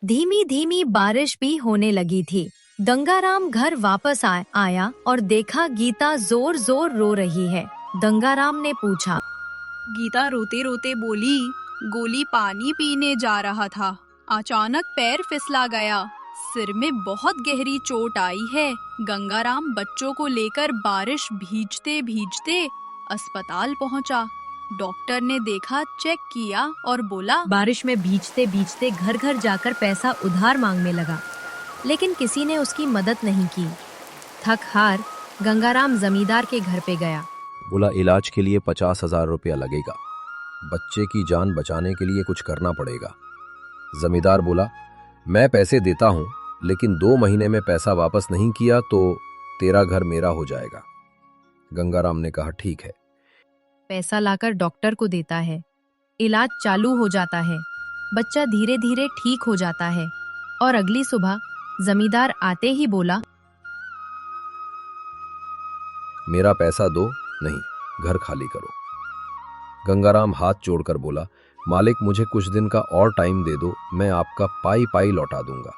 धीमी धीमी बारिश भी होने लगी थी। गंगाराम घर वापस आया और देखा गीता जोर जोर रो रही है। गंगाराम ने पूछा, गीता रोते रोते बोली, गोली पानी पीने जा रहा था, अचानक पैर फिसला गया, सिर में बहुत गहरी चोट आई है। गंगाराम बच्चों को लेकर बारिश भीजते भीजते अस्पताल पहुंचा। डॉक्टर ने देखा, चेक किया और बोला, बारिश में भीजते भीजते घर घर जाकर पैसा उधार मांगने लगा, लेकिन किसी ने उसकी मदद नहीं की। थक हार गंगाराम जमींदार के घर पे गया। बोला, इलाज के लिए 50,000 रुपया लगेगा, बच्चे की जान बचाने के लिए कुछ करना पड़ेगा। जमींदार बोला, मैं पैसे देता हूं, लेकिन 2 महीने में पैसा वापस नहीं किया तो तेरा घर मेरा हो जाएगा। गंगाराम ने कहा, ठीक है। पैसा लाकर डॉक्टर को देता है, इलाज चालू हो जाता है, बच्चा धीरे धीरे ठीक हो जाता है और अगली सुबह जमींदार आते ही बोला, मेरा पैसा दो, नहीं घर खाली करो। गंगाराम हाथ जोड़कर बोला, मालिक मुझे कुछ दिन का और टाइम दे दो, मैं आपका पाई पाई लौटा दूंगा।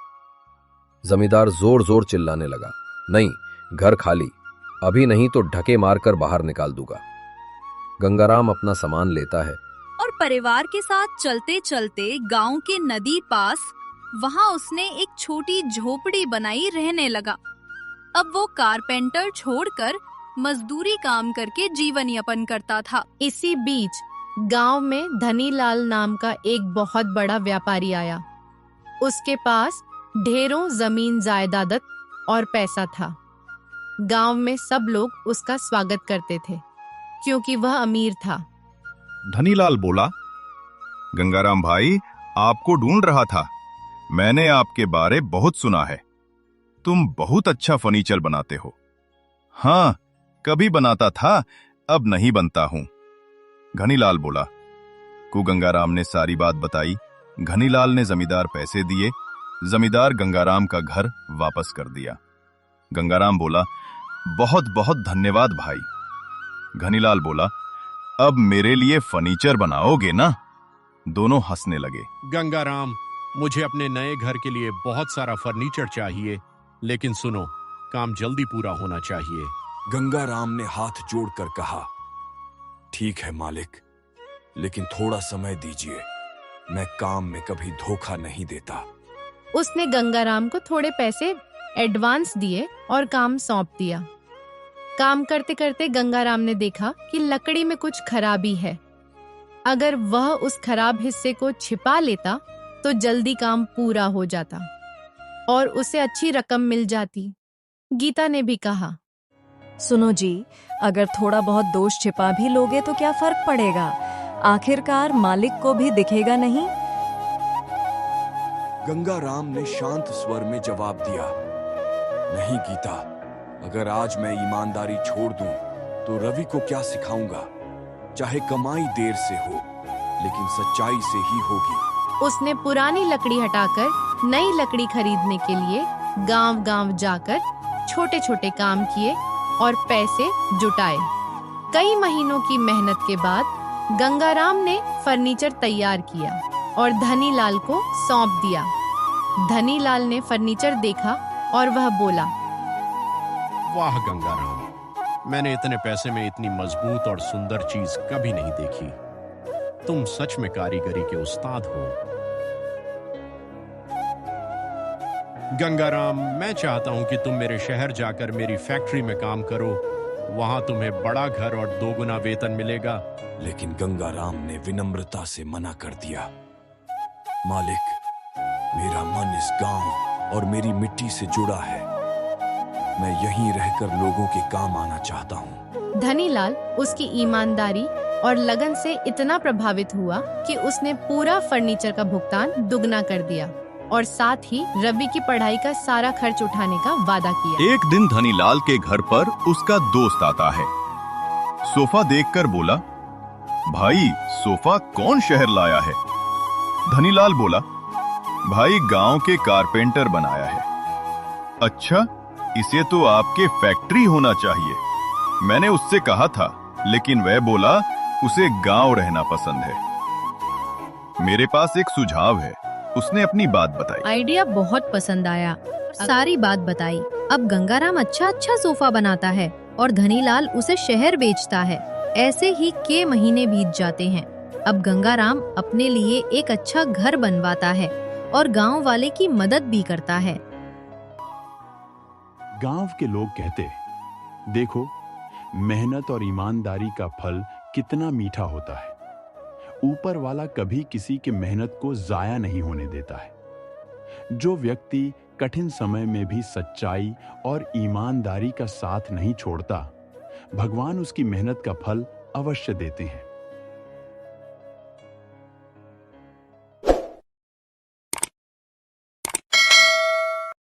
जमींदार जोर जोर चिल्लाने लगा, नहीं घर खाली, अभी नहीं तो ढके मारकर बाहर निकाल दूंगा। गंगाराम अपना सामान लेता है और परिवार के साथ चलते चलते गांव के नदी पास, वहां उसने एक छोटी झोपड़ी बनाई रहने लगा। अब वो कारपेंटर छोड़कर मजदूरी काम करके जीवन यापन करता था। इसी बीच गांव में धनीलाल नाम का एक बहुत बड़ा व्यापारी आया। उसके पास ढेरों जमीन जायदाद और पैसा था। गांव में सब लोग उसका स्वागत करते थे क्योंकि वह अमीर था। धनीलाल बोला, गंगाराम भाई आपको ढूंढ रहा था, मैंने आपके बारे बहुत सुना है, तुम बहुत अच्छा फर्नीचर बनाते हो। हाँ, कभी बनाता था, अब नहीं बनता हूं। घनीलाल बोला। को गंगाराम ने सारी बात बताई। घनीलाल ने जमींदार पैसे दिए। जमींदार गंगाराम का घर वापस कर दिया। गंगाराम बोला, बहुत बहुत धन्यवाद भाई। घनीलाल बोला, अब मेरे लिए फर्नीचर बनाओगे ना? दोनों हंसने लगे। गंगाराम, मुझे अपने नए घर के लिए बहुत सारा फर्नीचर चाहिए, लेकिन सुनो, काम जल्दी पूरा होना चाहिए। गंगाराम ने हाथ जोड़कर कहा, ठीक है मालिक, लेकिन थोड़ा समय दीजिए, मैं काम में कभी धोखा नहीं देता। उसने गंगाराम को थोड़े पैसे एडवांस दिए और काम सौंप दिया। काम करते करते गंगाराम ने देखा कि लकड़ी में कुछ खराबी है। अगर वह उस खराब हिस्से को छिपा लेता तो जल्दी काम पूरा हो जाता और उसे अच्छी रकम मिल जाती। गीता ने भी कहा, सुनो जी, अगर थोड़ा बहुत दोष छिपा भी लोगे तो क्या फर्क पड़ेगा, आखिरकार मालिक को भी दिखेगा नहीं। गंगाराम ने शांत स्वर में जवाब दिया, नहीं गीता, अगर आज मैं ईमानदारी छोड़ दूं तो रवि को क्या सिखाऊंगा? चाहे कमाई देर से हो, लेकिन सच्चाई से ही होगी। उसने पुरानी लकड़ी हटाकर नई लकड़ी खरीदने के लिए गांव-गांव जाकर छोटे छोटे काम किए और पैसे जुटाए। कई महीनों की मेहनत के बाद गंगाराम ने फर्नीचर तैयार किया और धनीलाल को सौंप दिया। धनीलाल ने फर्नीचर देखा और वह बोला, वाह गंगाराम, मैंने इतने पैसे में इतनी मजबूत और सुंदर चीज कभी नहीं देखी। तुम सच में कारीगरी के उस्ताद हो। गंगाराम, मैं चाहता हूं कि तुम मेरे शहर जाकर मेरी फैक्ट्री में काम करो। वहां तुम्हें बड़ा घर और 2 गुना वेतन मिलेगा। लेकिन गंगाराम ने विनम्रता से मना कर दिया, मालिक, मेरा मन इस गांव और मेरी मिट्टी से जुड़ा है। मैं यहीं रहकर लोगों के काम आना चाहता हूँ। धनीलाल उसकी ईमानदारी और लगन से इतना प्रभावित हुआ कि उसने पूरा फर्नीचर का भुगतान दुगना कर दिया और साथ ही रवि की पढ़ाई का सारा खर्च उठाने का वादा किया। एक दिन धनीलाल के घर पर उसका दोस्त आता है। सोफा देखकर बोला, भाई सोफा कौन शहर लाया है? धनीलाल बोला, भाई गांव के कारपेंटर बनाया है। अच्छा, इसे तो आपके फैक्ट्री होना चाहिए। मैंने उससे कहा था, लेकिन वह बोला उसे गांव रहना पसंद है। मेरे पास एक सुझाव है, उसने अपनी बात बताई। आइडिया बहुत पसंद आया, सारी बात बताई। अब गंगाराम अच्छा अच्छा सोफा बनाता है और धनीलाल उसे शहर बेचता है। ऐसे ही के महीने बीत जाते हैं। अब गंगाराम अपने लिए एक अच्छा घर बनवाता है और गांव वाले की मदद भी करता है। गांव के लोग कहते, देखो मेहनत और ईमानदारी का फल कितना मीठा होता है। ऊपर वाला कभी किसी की मेहनत को जाया नहीं होने देता है। जो व्यक्ति कठिन समय में भी सच्चाई और ईमानदारी का साथ नहीं छोड़ता, भगवान उसकी मेहनत का फल अवश्य देते हैं।